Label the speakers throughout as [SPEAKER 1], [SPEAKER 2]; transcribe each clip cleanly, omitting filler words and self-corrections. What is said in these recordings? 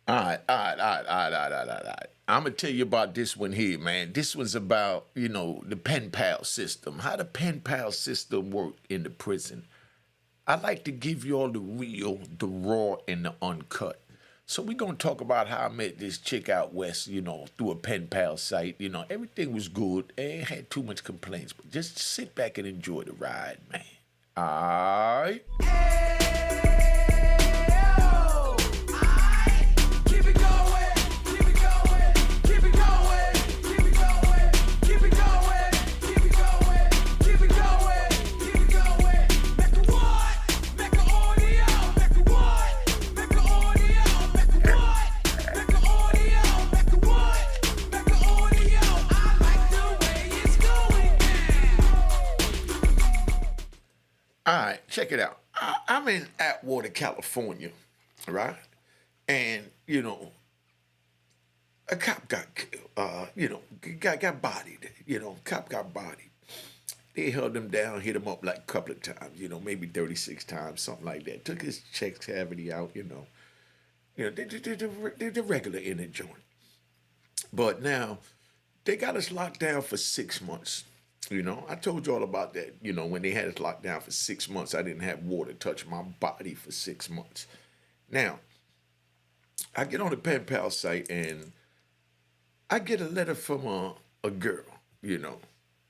[SPEAKER 1] All right, all right, all right, all right, all right, all right, all right. I'm gonna tell you about this one here, man. This one's about, the pen pal system, how the pen pal system worked in the prison. I like to give you all the real, the raw, and the uncut. So we're gonna talk about how I met this chick out west, through a pen pal site. Everything was good. I ain't had too much complaints, but just sit back and enjoy the ride, man. All right. All right, check it out. I'm in Atwater, California, right? And a cop got killed. Got bodied. Cop got bodied. They held him down, hit him up like a couple of times. Maybe 36 times, something like that. Took his chest cavity out. The regular in the joint. But now they got us locked down for 6 months. I told you all about that. When they had us locked down for 6 months, I didn't have water touch my body for 6 months. Now, I get on the pen pal site and I get a letter from a girl.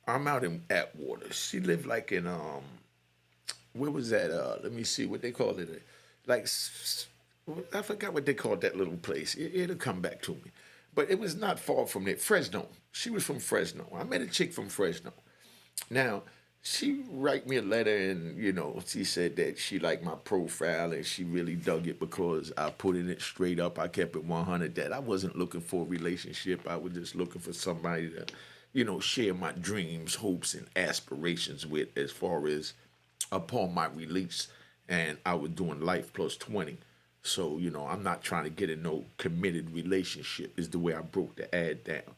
[SPEAKER 1] I'm out in Atwater. She lived like in where was that? Let me see what they call it. Like I forgot what they called that little place. It'll come back to me. But it was not far from there. Fresno. She was from Fresno. I met a chick from Fresno. Now, she write me a letter and, she said that she liked my profile and she really dug it because I put it straight up. I kept it 100 that I wasn't looking for a relationship. I was just looking for somebody to, share my dreams, hopes, and aspirations with as far as upon my release. And I was doing life plus 20. So, I'm not trying to get in no committed relationship is the way I broke the ad down.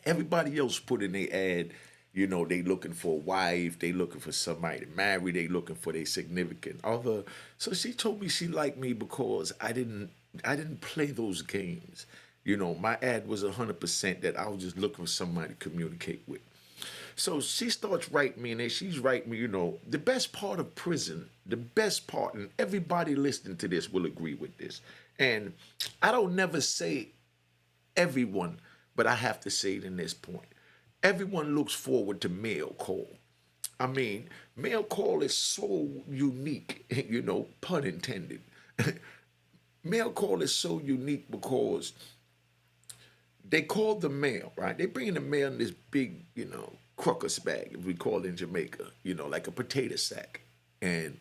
[SPEAKER 1] Everybody else put in their ad, they looking for a wife, they looking for somebody to marry, they looking for their significant other. So she told me she liked me because I didn't play those games. My ad was 100% that I was just looking for somebody to communicate with. So she starts writing me, and then she's writing me, the best part of prison, the best part, and everybody listening to this will agree with this. And I don't never say everyone, but I have to say it in this point. Everyone looks forward to mail call. I mean, mail call is so unique, pun intended. Mail call is so unique because they call the mail, right? They bring in the mail in this big, crocus bag, if we call it in Jamaica, like a potato sack. And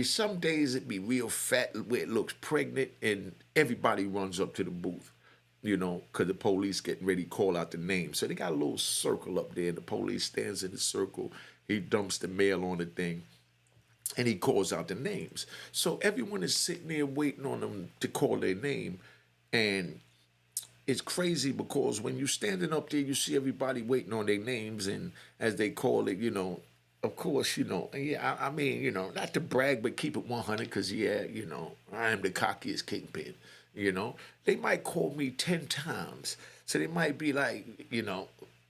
[SPEAKER 1] some days it be real fat where it looks pregnant and everybody runs up to the booth, because the police getting ready to call out the name. So they got a little circle up there and the police stands in the circle. He dumps the mail on the thing and he calls out the names. So everyone is sitting there waiting on them to call their name. And it's crazy because when you're standing up there, you see everybody waiting on their names, and as they call it, of course, yeah, I mean, not to brag, but keep it 100, because, yeah, I am the cockiest kingpin, they might call me 10 times. So they might be like,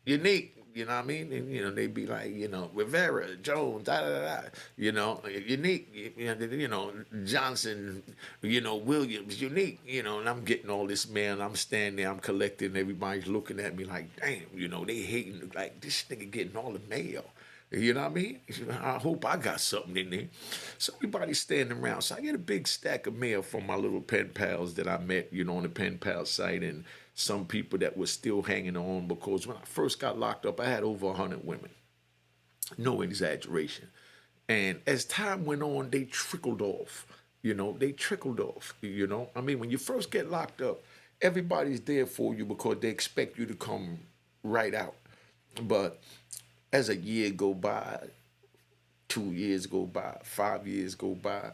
[SPEAKER 1] Unique, you know what I mean? And, they'd be like, Rivera, Jones, da da da, Unique, Johnson, Williams, Unique, and I'm getting all this mail, I'm standing there, I'm collecting, everybody's looking at me like, damn, they hating, like, this nigga getting all the mail. You know what I mean? I hope I got something in there. So everybody's standing around. So I get a big stack of mail from my little pen pals that I met, on the pen pal site, and some people that were still hanging on, because when I first got locked up, I had over 100 women. No exaggeration. And as time went on, they trickled off. They trickled off. I mean, when you first get locked up, everybody's there for you because they expect you to come right out. But as a year go by, 2 years go by, 5 years go by,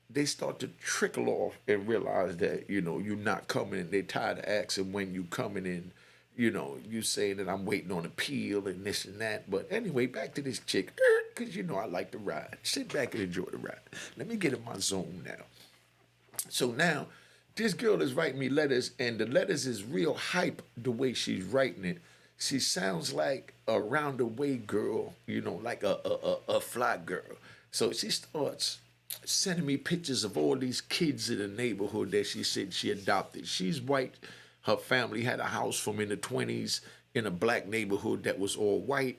[SPEAKER 1] they start to trickle off and realize that, you're not coming in. They're tired of asking when you coming in. You saying that I'm waiting on appeal and this and that. But anyway, back to this chick, because I like to ride. Sit back and enjoy the ride. Let me get in my zone now. So now, This girl is writing me letters, and the letters is real hype the way she's writing it. She sounds like a roundaway girl, like a fly girl. So she starts sending me pictures of all these kids in the neighborhood that she said she adopted. She's white. Her family had a house from in the 20s in a black neighborhood that was all white,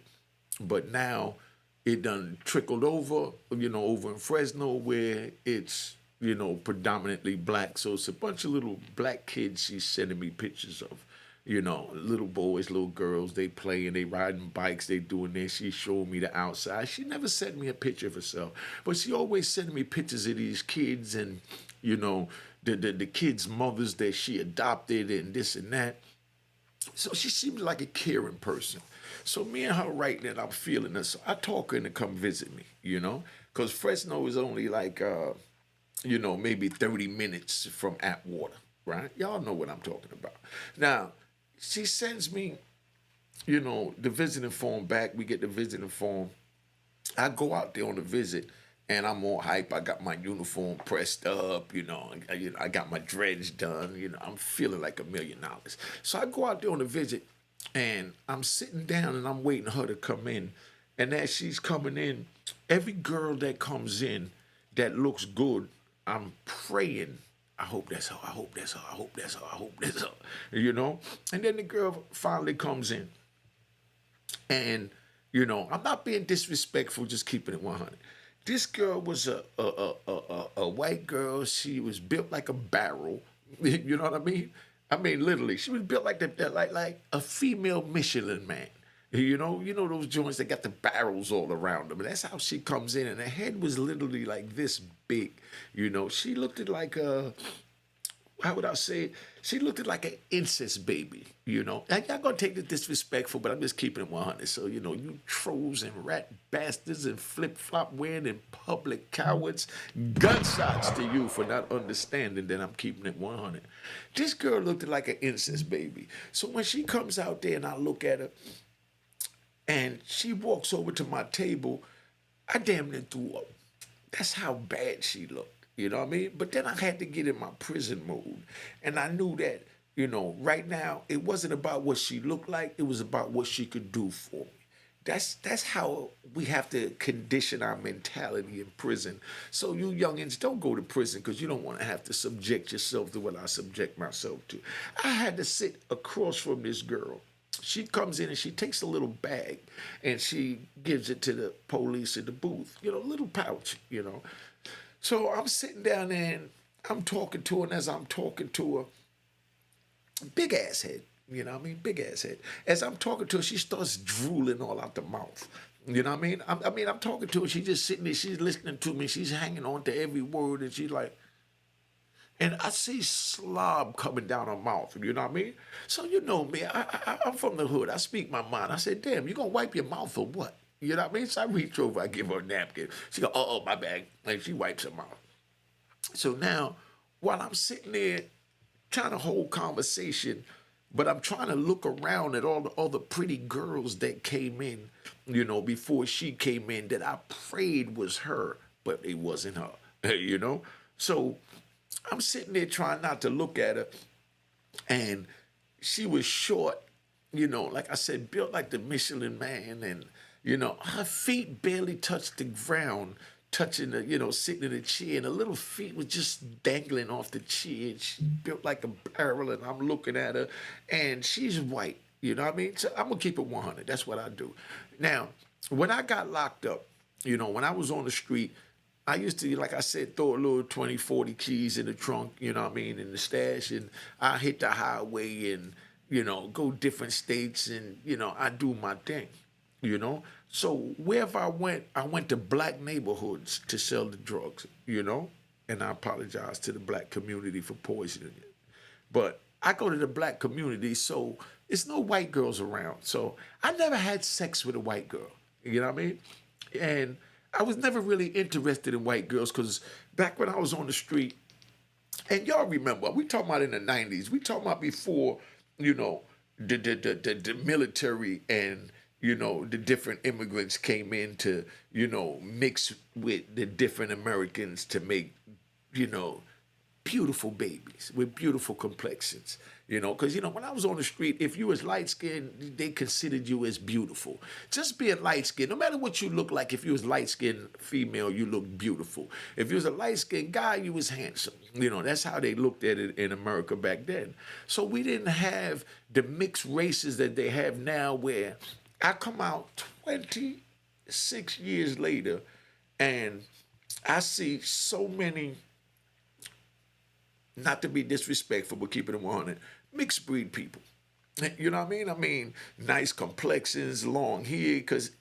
[SPEAKER 1] but now it done trickled over, over in Fresno where it's, predominantly black. So it's a bunch of little black kids she's sending me pictures of. Little boys, little girls, they playing, they riding bikes, they doing this. She showed me the outside. She never sent me a picture of herself, but she always sending me pictures of these kids and, the kids' mothers that she adopted and this and that. So she seems like a caring person. So me and her right then, I'm feeling her. So I talk her to come visit me, because Fresno is only like, maybe 30 minutes from Atwater, right? Y'all know what I'm talking about. Now, she sends me, the visiting form back. We get the visiting form. I go out there on the visit, and I'm all hype. I got my uniform pressed up, I got my dreads done, I'm feeling like $1,000,000. So I go out there on the visit, and I'm sitting down, and I'm waiting her to come in. And as she's coming in, every girl that comes in that looks good, I'm praying, I hope that's her, I hope that's her, I hope that's her, I hope that's her, And then the girl finally comes in. And, I'm not being disrespectful, just keeping it 100. This girl was a white girl. She was built like a barrel. You know what I mean? I mean, literally, she was built like like a female Michelin man. You know those joints that got the barrels all around them. And that's how she comes in, and her head was literally like this big. She looked at like a, how would I say it? She looked like an incest baby, And y'all gonna take this disrespectful, but I'm just keeping it 100. So, you trolls and rat bastards and flip-flop wearing in public cowards, gunshots to you for not understanding that I'm keeping it 100. This girl looked like an incest baby. So when she comes out there and I look at her, and she walks over to my table, I damn near threw up. That's how bad she looked. You know what I mean? But then I had to get in my prison mode. And I knew that, right now, it wasn't about what she looked like. It was about what she could do for me. That's how we have to condition our mentality in prison. So you youngins, don't go to prison because you don't want to have to subject yourself to what I subject myself to. I had to sit across from this girl. She comes in and she takes a little bag and she gives it to the police in the booth, little pouch. So I'm sitting down there and I'm talking to her, and as I'm talking to her, big ass head, big ass head. As I'm talking to her, she starts drooling all out the mouth. You know what I mean? I'm talking to her, she's just sitting there, she's listening to me, she's hanging on to every word, and she's like, and I see slob coming down her mouth, you know what I mean? So you know me, I'm from the hood, I speak my mind. I said, damn, you gonna wipe your mouth or what? You know what I mean? So I reach over, I give her a napkin. She go, oh, my bad. And she wipes her mouth. So now, while I'm sitting there trying to hold conversation, but I'm trying to look around at all the other pretty girls that came in, before she came in, that I prayed was her, but it wasn't her, So I'm sitting there trying not to look at her, and she was short, like I said, built like the Michelin man, and, her feet barely touched the ground, touching the, sitting in a chair, and her little feet were just dangling off the chair. She built like a barrel, and I'm looking at her, and she's white, you know what I mean? So I'm gonna keep it 100. That's what I do. Now, when I got locked up, when I was on the street, I used to, like I said, throw a little 20, 40 keys in the trunk, you know what I mean, in the stash, and I hit the highway and, go different states, and, I do my thing. So wherever I went to black neighborhoods to sell the drugs, and I apologize to the black community for poisoning it. But I go to the black community, so it's no white girls around. So I never had sex with a white girl, you know what I mean? And I was never really interested in white girls because back when I was on the street, and y'all remember, we talking about in the 90s, we talking about before, the military and, the different immigrants came in to, mix with the different Americans to make, beautiful babies with beautiful complexions. Because when I was on the street, if you was light skinned, they considered you as beautiful. Just being light skinned, no matter what you look like, if you was light skinned female, you looked beautiful. If you was a light skinned guy, you was handsome. That's how they looked at it in America back then. So we didn't have the mixed races that they have now, where I come out 26 years later and I see so many, not to be disrespectful, but keeping it 100, mixed breed people. You know what I mean? I mean, nice complexions, long hair, because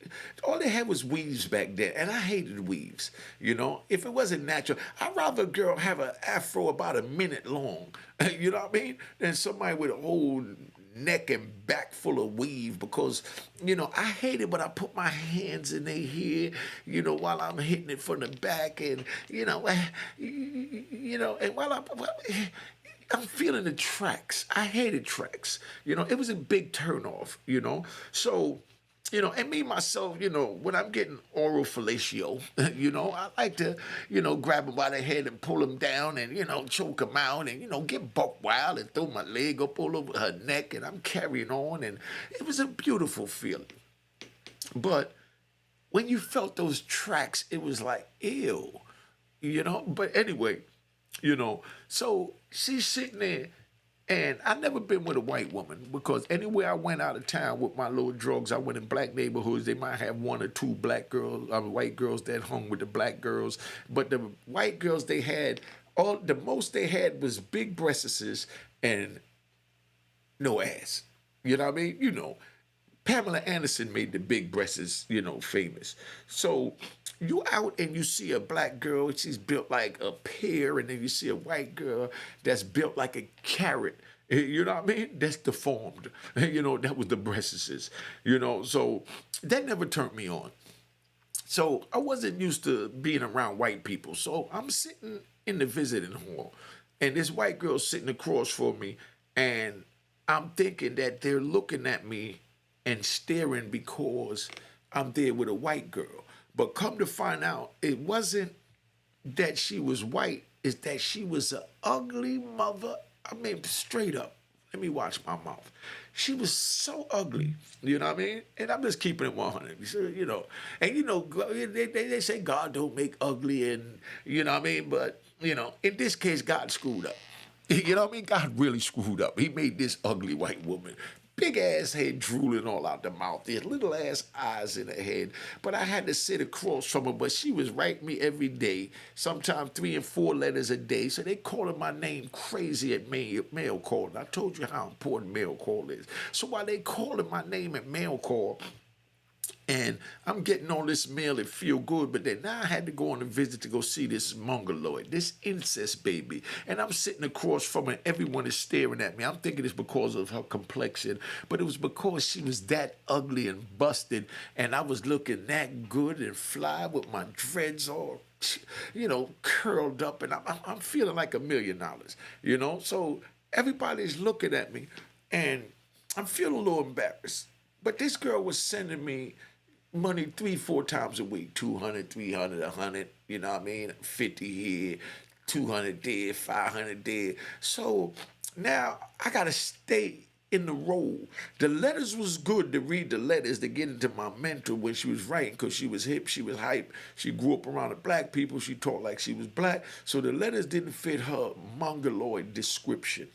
[SPEAKER 1] all they had was weaves back then, and I hated weaves. If it wasn't natural, I'd rather a girl have an afro about a minute long, you know what I mean, than somebody with a whole neck and back full of weave, because, I hate it, but I put my hands in their hair, while I'm hitting it from the back, and, and while I'm feeling the tracks. I hated tracks. It was a big turnoff, So, and me, myself, when I'm getting oral fellatio, I like to, grab them by the head and pull them down and, choke them out and, get buck wild and throw my leg up all over her neck, and I'm carrying on, and it was a beautiful feeling. But when you felt those tracks, it was like, ew, But anyway, so she's sitting there, and I never been with a white woman, because anywhere I went out of town with my little drugs, I went in black neighborhoods. They might have one or two white girls that hung with the black girls, but the white girls they had, the most they had was big breasts and no ass. You know what I mean? Pamela Anderson made the big breasts, famous. So you out and you see a black girl, she's built like a pear, and then you see a white girl that's built like a carrot. You know what I mean? That's deformed. That was the breasts. So that never turned me on. So I wasn't used to being around white people. So I'm sitting in the visiting hall, and this white girl's sitting across from me, and I'm thinking that they're looking at me and staring because I'm there with a white girl. But come to find out, it wasn't that she was white, it's that she was an ugly mother. I mean, straight up. Let me watch my mouth. She was so ugly, you know what I mean? And I'm just keeping it 100, And they say God don't make ugly, and you know what I mean? But, in this case, God screwed up. You know what I mean? God really screwed up. He made this ugly white woman. Big ass head drooling all out the mouth. There's little ass eyes in her head. But I had to sit across from her. But she was writing me every day, sometimes 3 and 4 letters a day. So they calling my name crazy at mail call. And I told you how important mail call is. So while they calling my name at mail call, and I'm getting all this mail, it feel good, but then now I had to go on a visit to go see this mongoloid, this incest baby. And I'm sitting across from her, everyone is staring at me. I'm thinking it's because of her complexion, but it was because she was that ugly and busted, and I was looking that good and fly with my dreads all, curled up, and I'm feeling like $1 million, So everybody's looking at me, and I'm feeling a little embarrassed. But this girl was sending me money 3-4 times a week, 200, 300, 100, you know what I mean? 50 here, 200 there, 500 there. So now I got to stay in the role. The letters was good to read the letters to get into my mentor when she was writing, because she was hip, she was hype. She grew up around the black people. She talked like she was black. So the letters didn't fit her mongoloid description,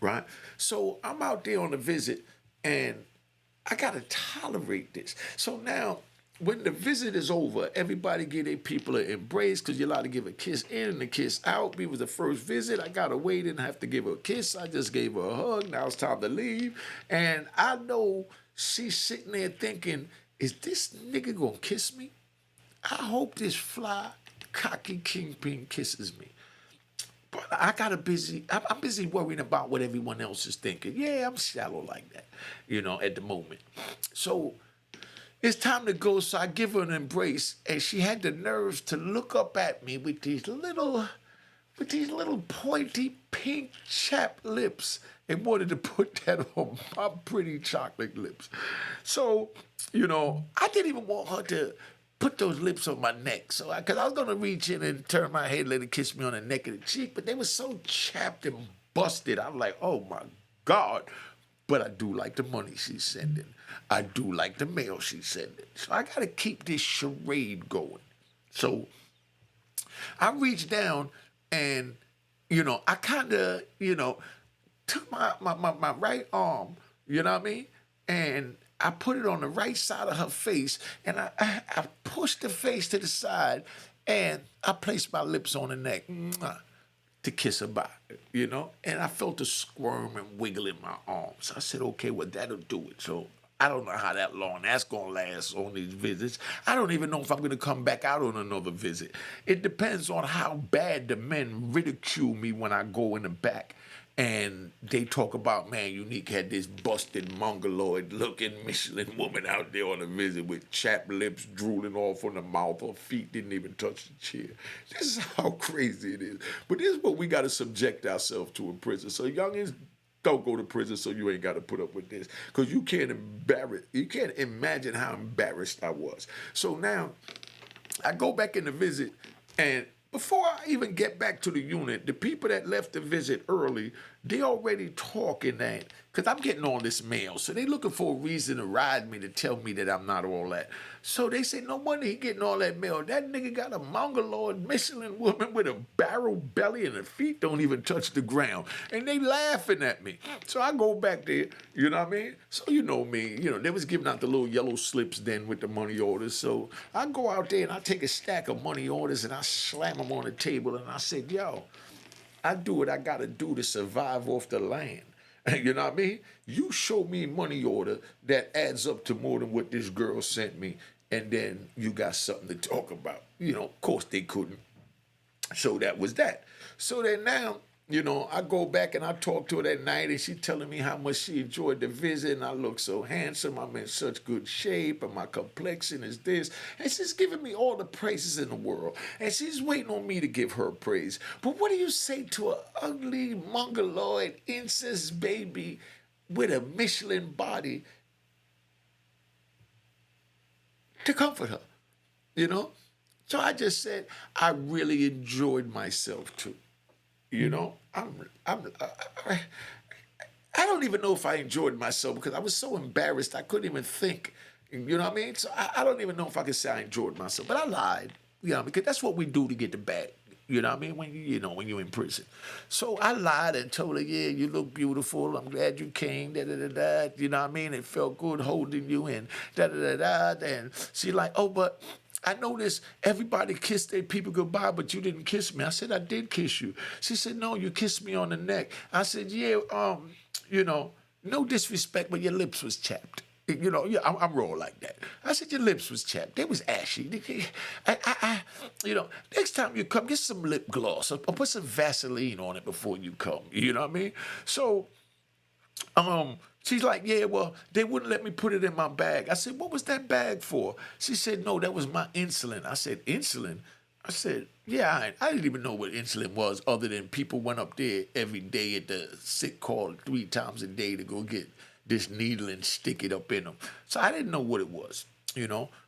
[SPEAKER 1] right? So I'm out there on a visit, and I got to tolerate this. So now, when the visit is over, everybody give their people an embrace, because you're allowed to give a kiss in and a kiss out. Me was the first visit. I got to wait and have to give her a kiss. I just gave her a hug. Now it's time to leave. And I know she's sitting there thinking, is this nigga going to kiss me? I hope this fly, cocky kingpin kisses me. But I'm busy worrying about what everyone else is thinking. Yeah, I'm shallow like that, at the moment. So it's time to go. So I give her an embrace, and she had the nerves to look up at me with these little pointy pink chapped lips, and wanted to put that on my pretty chocolate lips. So, I didn't even want her to put those lips on my neck. So, because I was going to reach in and turn my head, let her kiss me on the neck and the cheek, but they were so chapped and busted. I'm like, oh my God. But I do like the money she's sending. I do like the mail she's sending. So I got to keep this charade going. So I reached down and, I kind of, took my right arm, you know what I mean? And I put it on the right side of her face, and I pushed the face to the side, and I placed my lips on the neck to kiss her bye, And I felt a squirm and wiggle in my arms. I said, okay, well, that'll do it. So I don't know how that long that's going to last on these visits. I don't even know if I'm going to come back out on another visit. It depends on how bad the men ridicule me when I go in the back. And they talk about, man, Unique had this busted, mongoloid-looking Michelin woman out there on a visit with chapped lips drooling off on the mouth. Her feet didn't even touch the chair. This is how crazy it is. But this is what we got to subject ourselves to in prison. So youngins, don't go to prison so you ain't got to put up with this. Because you can't imagine how embarrassed I was. So now, I go back in the visit, and before I even get back to the unit, the people that left the visit early, they already talking that, because I'm getting all this mail. So they looking for a reason to ride me to tell me that I'm not all that. So they say, no wonder he getting all that mail. That nigga got a mongoloid Michelin woman with a barrel belly and her feet don't even touch the ground. And they laughing at me. So I go back there, you know what I mean? So you know me, they was giving out the little yellow slips then with the money orders. So I go out there and I take a stack of money orders and I slam them on the table and I said, yo, I do what I got to do to survive off the land. You know what I mean? You show me money order that adds up to more than what this girl sent me, and then you got something to talk about. Of course they couldn't. So that was that. So then now, I go back and I talk to her that night, and she telling me how much she enjoyed the visit, and I look so handsome, I'm in such good shape, and my complexion is this. And she's giving me all the praises in the world, and she's waiting on me to give her praise. But what do you say to an ugly, mongoloid, incest baby with a Michelin body to comfort her, So I just said, I really enjoyed myself too. I don't even know if I enjoyed myself because I was so embarrassed I couldn't even think. You know what I mean? So I don't even know if I can say I enjoyed myself, but I lied. Because that's what we do to get the bag. You know what I mean? When you're in prison. So I lied and told her, yeah, you look beautiful. I'm glad you came. Da da da da. You know what I mean? It felt good holding you and da da da da. And she like, oh, but I noticed everybody kissed their people goodbye, but you didn't kiss me. I said, I did kiss you. She said, no, you kissed me on the neck. I said, yeah, no disrespect, but your lips was chapped. Yeah, I'm raw like that. I said, your lips was chapped. They was ashy. Next time you come, get some lip gloss or put some Vaseline on it before you come. You know what I mean? So, she's like, yeah, well, they wouldn't let me put it in my bag. I said, what was that bag for? She said, no, that was my insulin. I said, insulin? I said, yeah, I didn't even know what insulin was other than people went up there every day at the sick call 3 times a day to go get this needle and stick it up in them. So I didn't know what it was,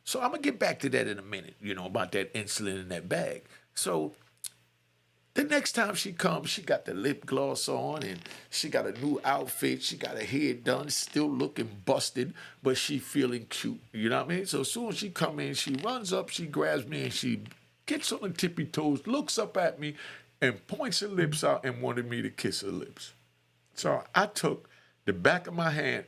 [SPEAKER 1] So I'm going to get back to that in a minute, about that insulin in that bag. So the next time she comes, she got the lip gloss on and she got a new outfit. She got her hair done, still looking busted, but she feeling cute. You know what I mean? So as soon as she come in, she runs up, she grabs me and she gets on the tippy toes, looks up at me and points her lips out and wanted me to kiss her lips. So I took the back of my hand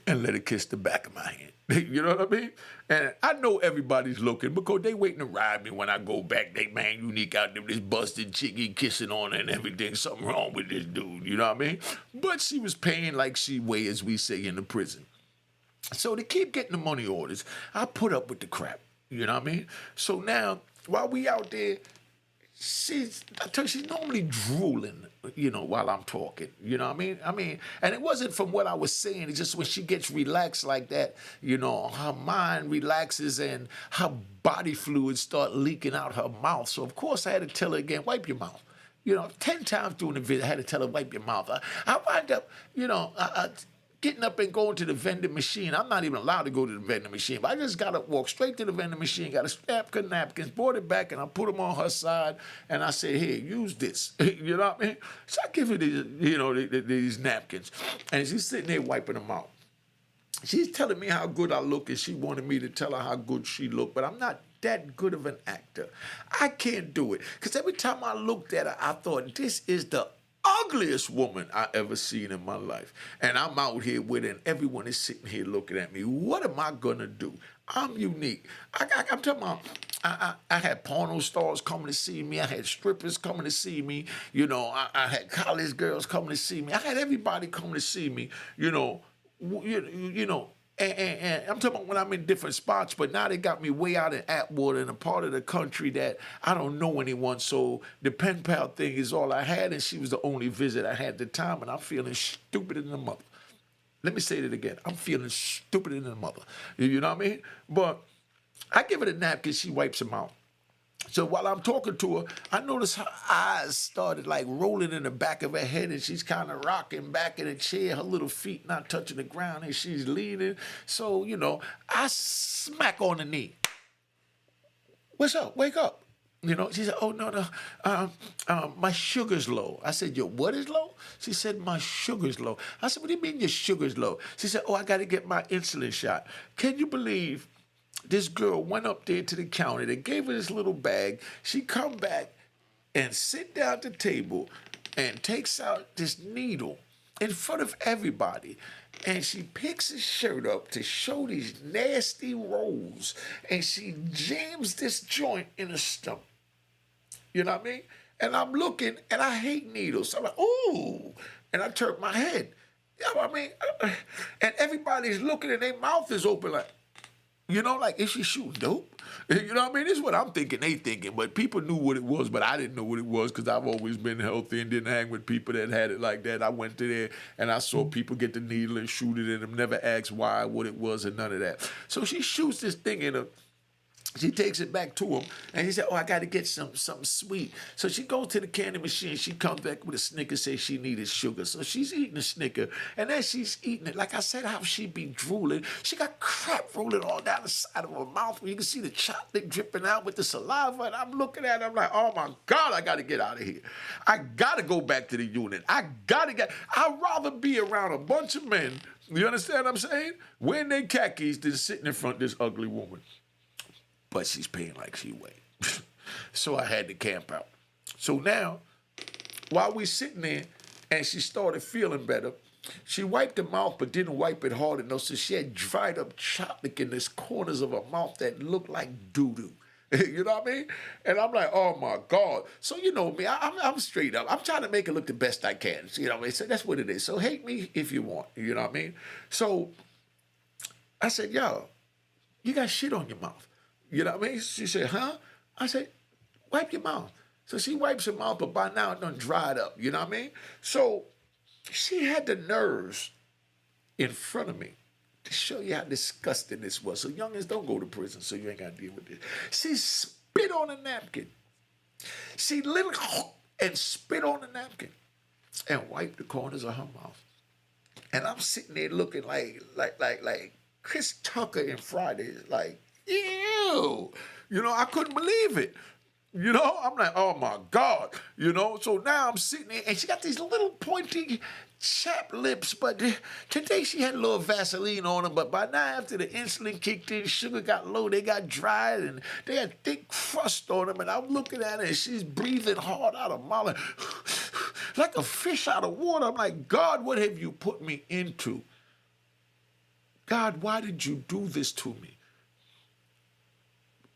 [SPEAKER 1] and let her kiss the back of my hand. You know what I mean? And I know everybody's looking because they waiting to ride me when I go back. They, man, Unique out there, this busted chick, he kissing on her and everything. Something wrong with this dude, you know what I mean? But she was paying like she weigh, as we say in the prison. So to keep getting the money orders, I put up with the crap, you know what I mean? So now, while we out there, she's normally drooling, while I'm talking. You know what I mean? And it wasn't from what I was saying. It's just when she gets relaxed like that, her mind relaxes and her body fluids start leaking out her mouth. So, of course, I had to tell her again, wipe your mouth. 10 times during the visit, I had to tell her, wipe your mouth. I wind up, getting up and going to the vending machine. I'm not even allowed to go to the vending machine, but I just got up, walked straight to the vending machine, got a stack of napkins, brought it back, and I put them on her side, and I said, here, use this. You know what I mean? So I give her these, these napkins, and she's sitting there wiping them out. She's telling me how good I look, and she wanted me to tell her how good she looked, but I'm not that good of an actor. I can't do it, because every time I looked at her, I thought, this is the ugliest woman I ever seen in my life. And I'm out here with it, and everyone is sitting here looking at me. What am I going to do? I'm unique. I'm talking about, I had porno stars coming to see me. I had strippers coming to see me. I had college girls coming to see me. I had everybody coming to see me, and I'm talking about when I'm in different spots, but now they got me way out in Atwater, in a part of the country that I don't know anyone. So the pen pal thing is all I had, and she was the only visit I had at the time, and I'm feeling stupider than a mother. Let me say that again. I'm feeling stupider than a mother. You know what I mean? But I give her the napkin, she wipes them out. So while I'm talking to her, I notice her eyes started like rolling in the back of her head, and she's kind of rocking back in the chair, her little feet not touching the ground, and she's leaning. So, I smack on the knee. What's up? Wake up. She said, oh, no, my sugar's low. I said, your what is low? She said, my sugar's low. I said, what do you mean your sugar's low? She said, oh, I got to get my insulin shot. Can you believe this girl went up there to the counter, they gave her this little bag. She come back and sit down at the table and takes out this needle in front of everybody. And she picks his shirt up to show these nasty rolls. And she jams this joint in her stomach. You know what I mean? And I'm looking, and I hate needles. So I'm like, ooh. And I turn my head. You know what I mean? And everybody's looking, and their mouth is open like, like, is she shooting dope? You know what I mean? This is what I'm thinking, they thinking. But people knew what it was, but I didn't know what it was because I've always been healthy and didn't hang with people that had it like that. I went to there, and I saw people get the needle and shoot it in them, never asked why, what it was, and none of that. So she shoots this thing in her. She takes it back to him, and he said, oh, I got to get something sweet. So she goes to the candy machine. She comes back with a Snicker, says she needed sugar. So she's eating a Snicker, and as she's eating it, like I said, how she be drooling, she got crap rolling all down the side of her mouth where you can see the chocolate dripping out with the saliva, and I'm looking at it, I'm like, oh, my God, I got to get out of here. I got to go back to the unit. I'd rather be around a bunch of men, you understand what I'm saying, wearing their khakis than sitting in front of this ugly woman. But she's paying like she weighed. So I had to camp out. So now, while we sitting there, and she started feeling better, she wiped her mouth but didn't wipe it hard enough, so she had dried up chocolate in the corners of her mouth that looked like doo-doo. You know what I mean? And I'm like, oh, my God. So you know me, I'm straight up. I'm trying to make it look the best I can. You know what I mean? So that's what it is. So hate me if you want. You know what I mean? So I said, yo, you got shit on your mouth. You know what I mean? She said, huh? I said, wipe your mouth. So she wipes her mouth, but by now it done dried up. You know what I mean? So she had the nerves in front of me to show you how disgusting this was. So youngins, don't go to prison so you ain't got to deal with this. She spit on a napkin. She literally and spit on the napkin and wiped the corners of her mouth. And I'm sitting there looking like Chris Tucker in Fridays, like, ew. I couldn't believe it. I'm like, oh my God. So now I'm sitting there, and she got these little pointy chapped lips, but today she had a little Vaseline on them, but by now after the insulin kicked in, sugar got low, they got dried, and they had thick crust on them, and I'm looking at her, and she's breathing hard out of mouth, like a fish out of water. I'm like, God, what have you put me into? God, why did you do this to me?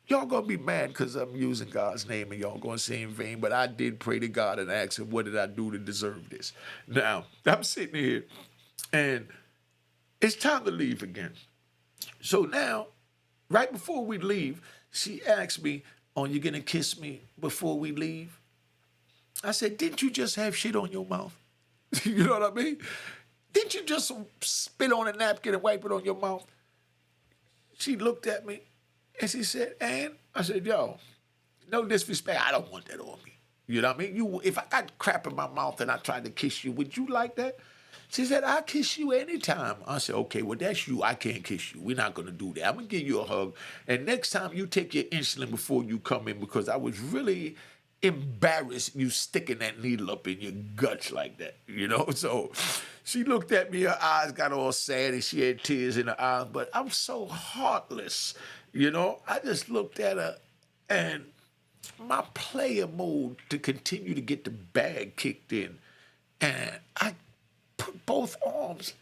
[SPEAKER 1] Y'all gonna be mad because I'm using God's name and y'all gonna say in vain, but I did pray to God and ask him, what did I do to deserve this? Now, I'm sitting here and it's time to leave again. So now, right before we leave, she asked me, oh, you gonna kiss me before we leave? I said, didn't you just have shit on your mouth? You know what I mean? Didn't you just spit on a napkin and wipe it on your mouth? She looked at me. And she said, and I said, yo, no disrespect, I don't want that on me. You know what I mean? If I got crap in my mouth and I tried to kiss you, would you like that? She said, I'll kiss you anytime. I said, okay, well, that's you. I can't kiss you. We're not going to do that. I'm going to give you a hug. And next time you take your insulin before you come in, because I was really embarrassed you sticking that needle up in your guts like that, you know? So she looked at me, her eyes got all sad and she had tears in her eyes, but I'm so heartless, you know? I just looked at her and my player mode to continue to get the bag kicked in. And I put both arms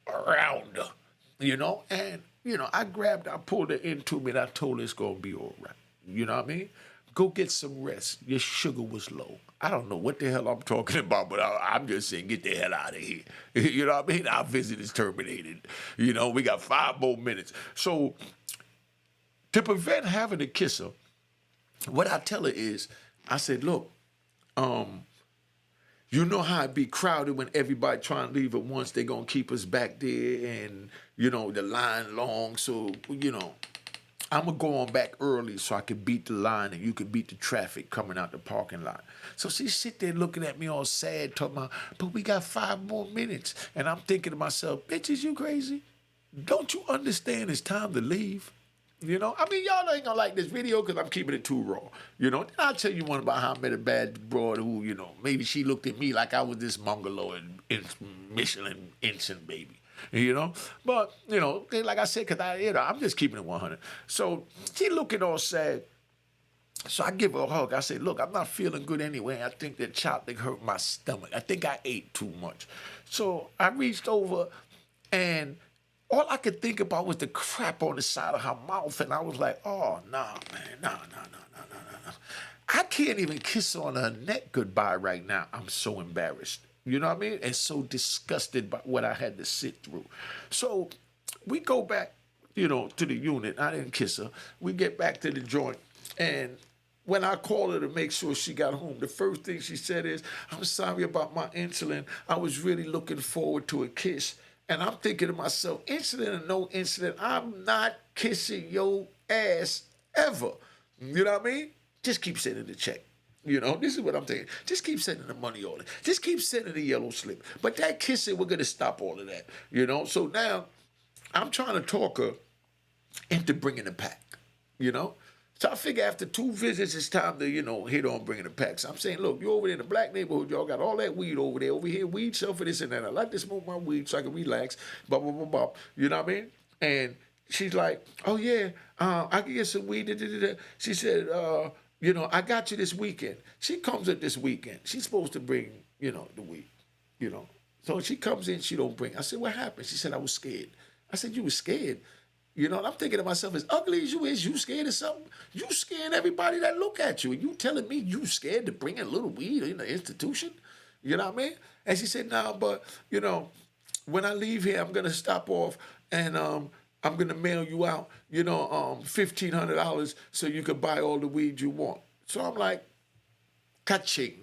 [SPEAKER 1] around her, you know? And, you know, I grabbed her, I pulled her into me, and I told her it's going to be all right. You know what I mean? Go get some rest. Your sugar was low. I don't know what the hell I'm talking about, but I'm just saying, get the hell out of here. You know what I mean? Our visit is terminated. You know, we got 5 more minutes. So to prevent having to kiss her, what I tell her is, I said, look, you know how it be crowded when everybody trying to leave at once. They're going to keep us back there and, you know, the line long. So, you know, I'm going to go on back early so I can beat the line and you can beat the traffic coming out the parking lot. So she sit there looking at me all sad, talking about, but we got 5 more minutes. And I'm thinking to myself, bitches, you crazy? Don't you understand it's time to leave? You know, I mean, y'all ain't gonna like this video because I'm keeping it too raw. You know, then I'll tell you one about how I met a bad broad who, you know, maybe she looked at me like I was this Mongoloid Michelin ensign baby. You know, but you know, like I said, I'm just keeping it 100. So she looking all sad. So I give her a hug. I say, look, I'm not feeling good anyway. I think that chocolate hurt my stomach. I think I ate too much. So I reached over and all I could think about was the crap on the side of her mouth. And I was like, oh, nah, man, no. I can't even kiss on her neck goodbye right now. I'm so embarrassed. You know what I mean? And so disgusted by what I had to sit through. So we go back, you know, to the unit. I didn't kiss her. We get back to the joint. And when I called her to make sure she got home, the first thing she said is, I'm sorry about my insulin. I was really looking forward to a kiss. And I'm thinking to myself, incident or no incident, I'm not kissing your ass ever. You know what I mean? Just keep sending the check. You know, this is what I'm thinking. Just keep sending the money order. Just keep sending the yellow slip. But that kissing, we're going to stop all of that. You know, so now I'm trying to talk her into bringing the pack, you know? So I figure after 2 visits, it's time to, you know, hit on bringing the packs. I'm saying, look, you over there in the black neighborhood, y'all got all that weed over there. Over here, weed sell for this and that. I like to smoke my weed so I can relax, blah, blah, blah, blah. You know what I mean? And she's like, oh, yeah, I can get some weed. Da, da, da, da. She said, you know, I got you this weekend. She comes in this weekend. She's supposed to bring, you know, the weed, you know. So she comes in, she don't bring. I said, what happened? She said, I was scared. I said, you were scared? You know, and I'm thinking to myself, as ugly as you scared of something? You scared everybody that look at you. And you telling me you scared to bring in a little weed in the institution? You know what I mean? And she said, no, but, you know, when I leave here, I'm going to stop off and I'm going to mail you out, you know, $1,500 so you can buy all the weed you want. So I'm like, ka-ching.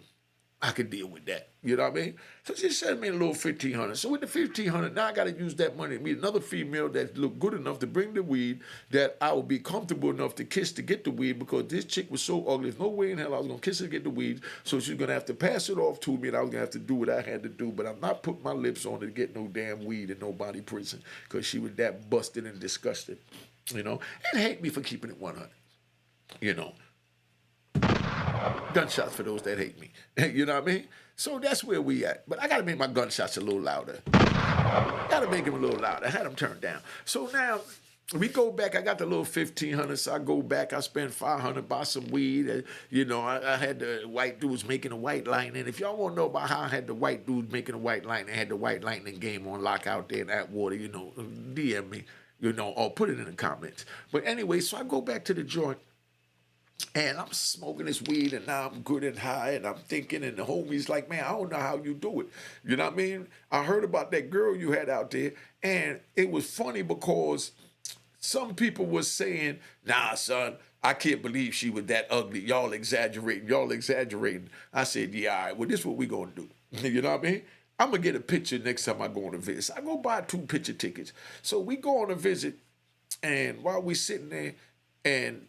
[SPEAKER 1] I could deal with that. You know what I mean? So she sent me a little $1,500. So with the $1,500, now I got to use that money to meet another female that looked good enough to bring the weed, that I would be comfortable enough to kiss to get the weed, because this chick was so ugly. There's no way in hell I was going to kiss her to get the weed. So she's going to have to pass it off to me, and I was going to have to do what I had to do. But I'm not putting my lips on it to get no damn weed in nobody prison, because she was that busted and disgusted, you know, and hate me for keeping it 100, you know. Gunshots for those that hate me. You know what I mean? So that's where we at. But I got to make my gunshots a little louder. Got to make them a little louder. I had them turned down. So now we go back. I got the little $1,500. So I go back. I spend $500, buy some weed. You know, I had the white dudes making a white lightning. If y'all want to know about how I had the white dudes making a white lightning, I had the white lightning game on lock out there in Atwater, you know, DM me, you know, or put it in the comments. But anyway, so I go back to the joint. And I'm smoking this weed, and now I'm good and high, and I'm thinking, and the homie's like, man, I don't know how you do it. You know what I mean? I heard about that girl you had out there, and it was funny because some people were saying, nah, son, I can't believe she was that ugly. Y'all exaggerating. I said, yeah, all right, well, this is what we going to do. You know what I mean? I'm going to get a picture next time I go on a visit. So I go buy 2 picture tickets. So we go on a visit, and while we sitting there, and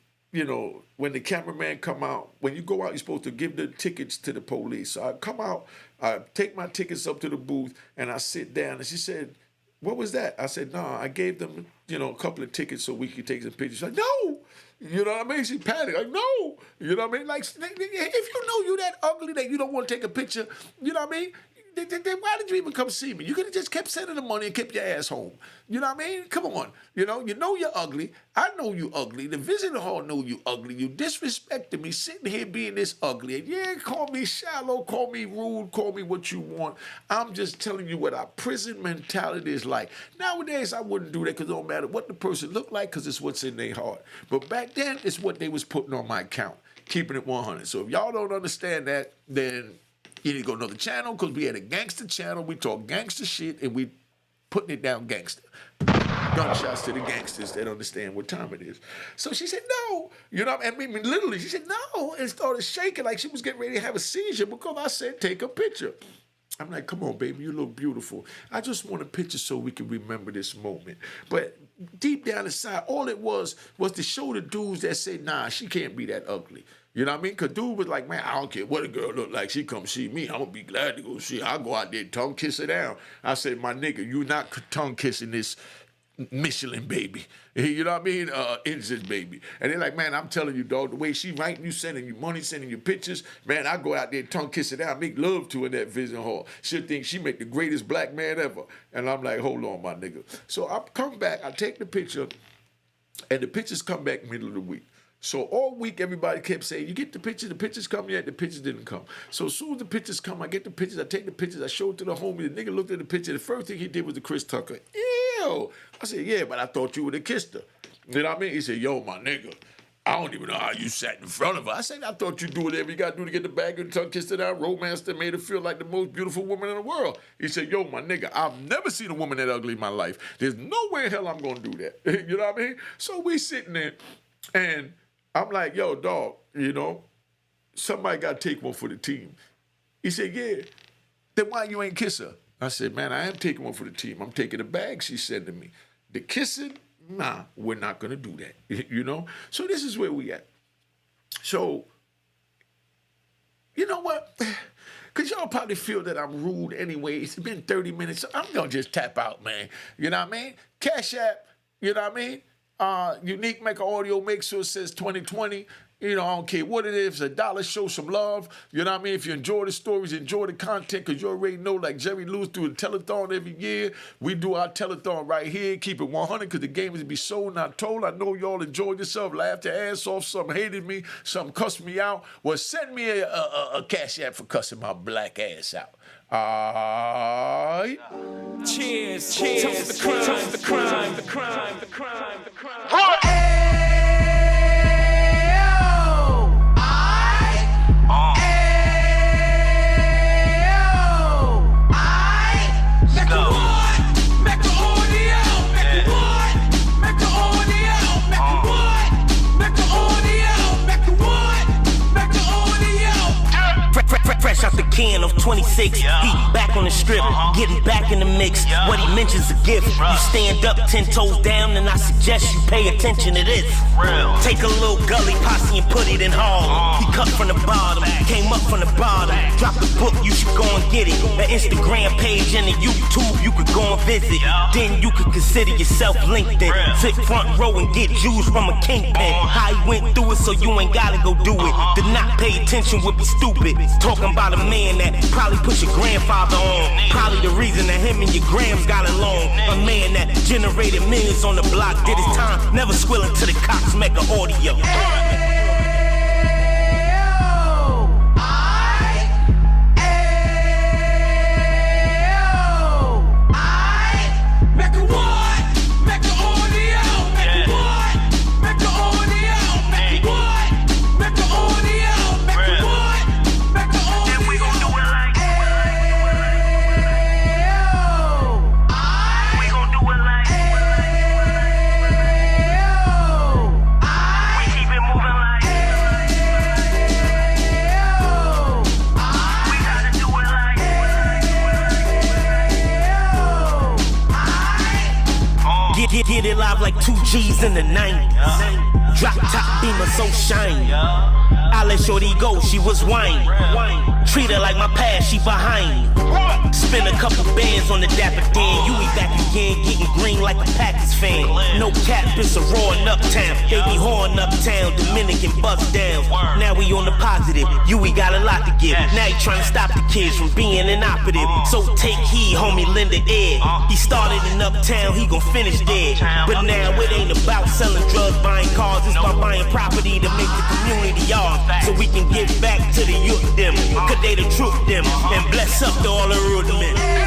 [SPEAKER 1] when the cameraman come out, when you go out, you're supposed to give the tickets to the police. So I come out, I take my tickets up to the booth, and I sit down. And she said, "What was that?" I said, "No, I gave them, a couple of tickets so we could take some pictures." She's like, "No." You know what I mean? She panicked. Like, "No." You know what I mean? Like, if you know you that ugly that you don't want to take a picture, you know what I mean? Then why did you even come see me? You could have just kept sending the money and kept your ass home. You know what I mean? Come on. You know you're ugly. I know you ugly. The visitor hall know you ugly. You disrespected me sitting here being this ugly. And yeah, call me shallow, call me rude, call me what you want. I'm just telling you what our prison mentality is like. Nowadays, I wouldn't do that because it don't matter what the person look like because it's what's in their heart. But back then, it's what they was putting on my account, keeping it 100. So if y'all don't understand that, then you need to go to another channel because we had a gangster channel. We talk gangster shit and we putting it down gangster. Gunshots to the gangsters that understand what time it is. So she said, "No." I mean, literally, she said, "No," and started shaking like she was getting ready to have a seizure because I said, "Take a picture." I'm like, "Come on, baby, you look beautiful. I just want a picture so we can remember this moment." But deep down inside, all it was to show the dudes that say, "Nah, she can't be that ugly." You know what I mean? Because dude was like, "Man, I don't care what a girl look like. She come see me. I'm going to be glad to go see her. I'll go out there tongue kiss her down." I said, "My nigga, you not tongue kissing this Michelin baby." You know what I mean? Innocent baby. And they're like, "Man, I'm telling you, dog, the way she writing you, sending you money, sending you pictures, man, I go out there tongue kiss her down, make love to her in that vision hall. She'll think she make the greatest black man ever." And I'm like, "Hold on, my nigga." So I come back, I take the picture, and the pictures come back middle of the week. So all week, everybody kept saying, "You get the pictures come yet?" The pictures didn't come. So as soon as the pictures come, I get the pictures, I take the pictures, I show it to the homie. The nigga looked at the picture. The first thing he did was the Chris Tucker. Ew. I said, "Yeah, but I thought you would have kissed her." You know what I mean? He said, "Yo, my nigga, I don't even know how you sat in front of her." I said, "I thought you do whatever you got to do to get the bag and tongue kissed her down, romance that made her feel like the most beautiful woman in the world." He said, "Yo, my nigga, I've never seen a woman that ugly in my life. There's no way in hell I'm going to do that." You know what I mean? So we sitting there, and I'm like, "Yo, dog, somebody got to take one for the team." He said, "Yeah, then why you ain't kiss her?" I said, "Man, I am taking one for the team. I'm taking the bag she sent to me. The kissing, nah, we're not going to do that." So this is where we at. So, you know what? Because y'all probably feel that I'm rude anyway. It's been 30 minutes, so I'm going to just tap out, man. You know what I mean? Cash App, you know what I mean? Unique Mecca audio, make sure it says 2020. I don't care what it is. $1, show some love. You know what I mean? If you enjoy the stories, enjoy the content, because you already know, like Jerry Lewis do a telethon every year. We do our telethon right here. Keep it 100, because the game is to be sold, not told. I know y'all enjoyed yourself, laughed your ass off. Some hated me, some cussed me out. Well, send me a Cash App for cussing my black ass out. Cheers, cheers, the crime, the crime, the crime, the crime, the crime.
[SPEAKER 2] Fresh out the can of 26, he back on the strip, getting back in the mix. What he mentions a gift. You stand up 10 toes down, and I suggest you pay attention to this. Take a little gully posse and put it in Harlem. He cut from the bottom, came up from the bottom. Drop the book, you should go and get it. The Instagram page and the YouTube, you could go and visit. Then you could consider yourself LinkedIn. Sit front row and get Jews from a kingpin. How he went through it, so you ain't gotta go do it. To not pay attention would be stupid. Talking about a man that probably put your grandfather on. Probably the reason that him and your grams got along. A man that generated millions on the block, did his time, never squilling to the cops, Mecca audio. Get it live like 2 G's in the 90s. Drop top beamer so shiny. I let shorty go, she was whiny. Treat her like my past, she behind me. Spend a couple bands on the Dapper Dan. You be back again, getting green like a Packers fan. No cap, it's a roaring uptown. Baby horn uptown, Dominican bust down. Now we on the positive, we got a lot to give. Now he trying to stop the kids from being inoperative. So take heed, homie, lend an ear. He started in uptown, he gon' finish there. But now it ain't about selling drugs, buying cars. It's about buying property to make the community ours. So we can give back to the youth them. Cause they the truth them. And bless up to all the rudiment.